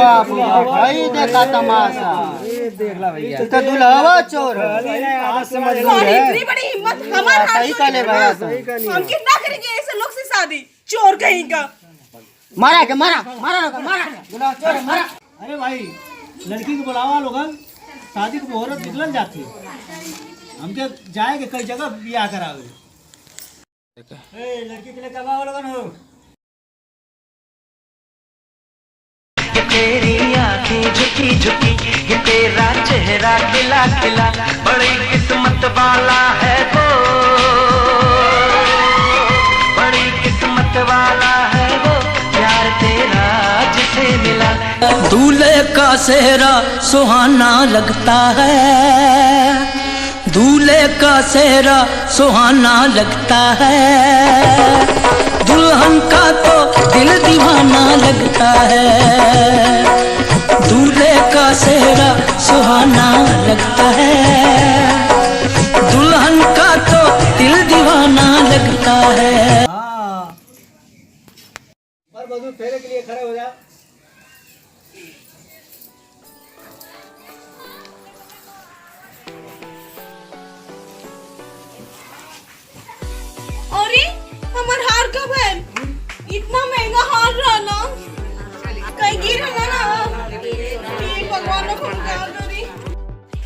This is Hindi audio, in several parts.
बाप भाई देखा तमाशा। देख ला भैया तो दुल्हवा चोर इतनी बड़ी हिम्मत हमारे सही कहले भैया हम क्यों ना करेंगे ऐसे लोग से शादी? चोर कहीं का। मारा के मारा मारा मारा दुल्हा चोर मारा। अरे भाई लड़की को बुलावा लोगन शादी को मुहूर्त निकल जाती हमके जाएंगे कई जगह ब्याह करावे। लड़की के लिए कब आओ लोगन हो तेरी आंखें झुकी झुकी ये तेरा चेहरा खिला खिला बड़ी किस्मत वाला है वो बड़ी किस्मत वाला है वो प्यार तेरा जिसे मिला। दूल्हे का सेहरा सुहाना लगता है दूल्हे का सेहरा सुहाना लगता है दुल्हन का तो दिल दीवाना लगता है दूल्हे का सेहरा सुहाना लगता है दुल्हन का तो दिल दीवाना लगता है। और बधू फेरे के लिए खड़े हो जा। अरे हमार हार कब है? इतना महंगा हार रहा ना कहीं गिर ना ना। ये भगवान को पुकार करी।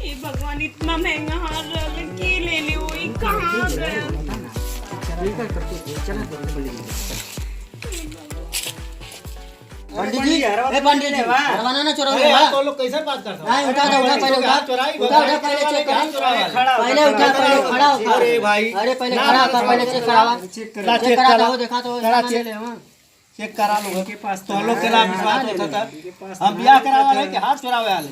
ये भगवान इतना महंगा हार रहा है के ले ले वो कहाँ गया? पंडित जी ए पंडित जी करवाना ना चोरौले यार तो लोग कैसे बात करते नहीं उठा पहले उठा पहले चेक कर पहले उठा पहले खड़ा हो। अरे भाई अरे पहले खड़ा कर पहले चेक करावा चेक करा दो देखा तो ले ले हां चेक करा लोगों के पास तो लोग के नाम विश्वास होता था हम ब्याह करावा है कि हाथ चुरावे वाले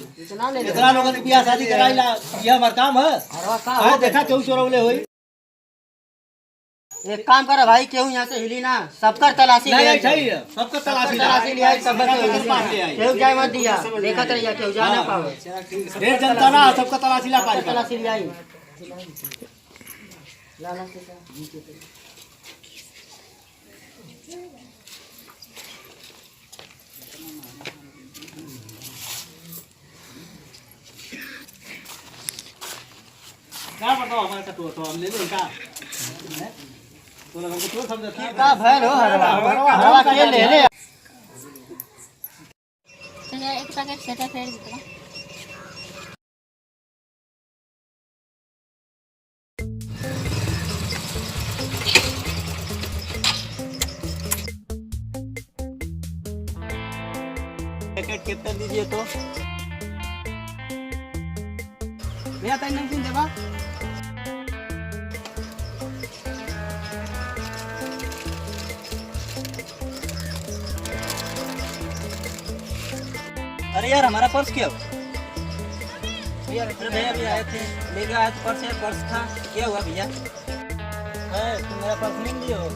इतना लोगों ने ब्याह शादी कराइला ये हमारा काम है। हां देखा क्यों चुरावले होई। एक काम करो भाई क्यों यहाँ से हिली ना सबका तलाशी ले नहीं चाहिए सबका तलाशी लिया सब क्यों जाए मत दिया देखा तो क्यों जा ना पावे ढेर जनता ना सबका तलाशी ला पाई तलाशी लिया क्या बताओ हमारे साथ तो हम ले लो का तो लोगों को तो समझती है का भैल हो हरवा के ले ले चलिए एक पैकेट सेटा फेर दीजिए। पैकेट कितना दीजिए तो भैया तई नमकीन देबा अरे यार हमारा पर्स क्या हुआ भैया? भैया भी आए थे लेके आए पर्स है पर्स था क्या हुआ भैया? तुम मेरा पर्स नहीं लिए हो?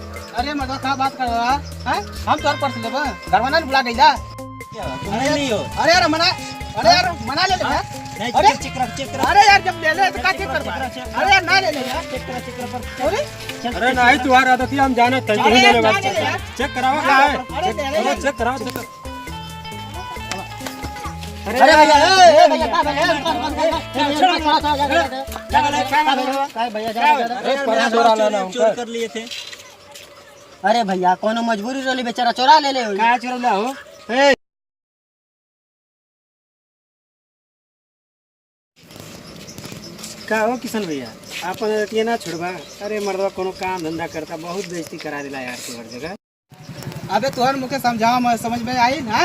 अरे मत का बात कर रहा है हम तोर पर्स लेबा घरवाना ने बुला गइला क्या हुआ? तुम नहीं लिए हो? अरे यार मना ले ले यार अरे चेक करो अरे यार जब ले ले तो का चेक कर अरे यार ना ले ले यार चेक करो पर अरे नहीं तुम्हारा तो हम जाने थे अरे यार ना ले ले यार चेक कराओ क्या है? अरे ले ले चेक कराओ चेक अरे भैया भैया का भैया चोर कर लिए थे। अरे भैया कोनो मजबूरी रोली बेचारा चोरा ले ले क्या चोरा हो? का हो किशन भैया आप ये ना छोड़बा? अरे मर्दवा कोनो काम धंधा करता बहुत बेइज्जती करा दिला यार तू हर जगह। अबे तोहर मुके समझावा मैं समझ में आई ना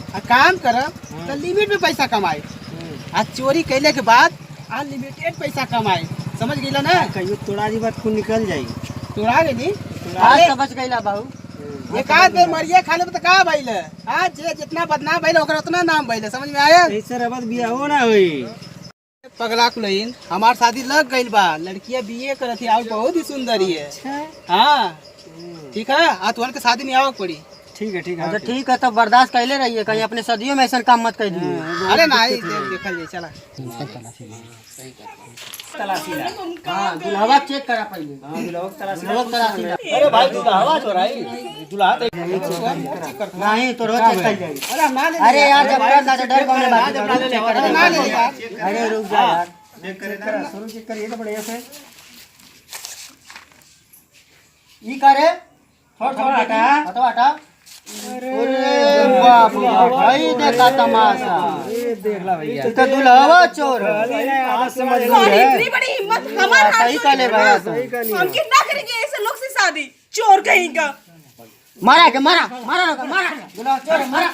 आ काम कर तो लिमिट में पैसा कमाए आ चोरी कैले के बाद अनलिमिटेड पैसा कमाए समझ गइला ना? कहियो तोड़ा जी बात खून निकल जाई तोड़ा गेली आज तो बच गइला बाबू एक आध बेर मरिए खा लेब त का भइल आज जे जितना बदनाम भइल ओकरा उतना नाम भइल समझ में आया? ऐसे रबत बिया हो ना होई। पगला कुलइन हमार शादी लग गइल बा लड़कियां बीए करत है और बहुत ही सुंदर है। हां ठीक है आ तुहन के शादी में आवक पड़ी ठीक है ठीक अच्छा ठीक है तो बर्दाश्त कैले रहिए, कहीं अपने सदियों में ऐसा काम मत करिए। अरे नहीं देखल जाए चला। तलाशी ला। हाँ दुल्हवा चेक करा पहले। हाँ दुल्हा तलाशी ला। दुल्हवा तलाशी ला। अरे भाई दुल्हा चोराई दुल्हा तो नहीं तो रोज चेक कर जाएगी। अरे हम ना ले अरे यार जब डर ना तो डर कौन बात जब ना ले ले, ना ले यार। अरे रुक जा यार। शुरू चेक करिए तो बढ़िया से ई करे थोड़ा हटा हटो हटा। अरे बाप रे भाई देखा तमाशा। देख ला भैया तो दुल्हवा चोर तुम्हारी इतनी बड़ी हिम्मत हमारे हाथ सही चोरी करे करना? भाई हम कितना करेंगे ऐसे लोग से शादी? चोर कहीं का। मारा के मारा मारा मारा दुल्हवा चोर है, मारा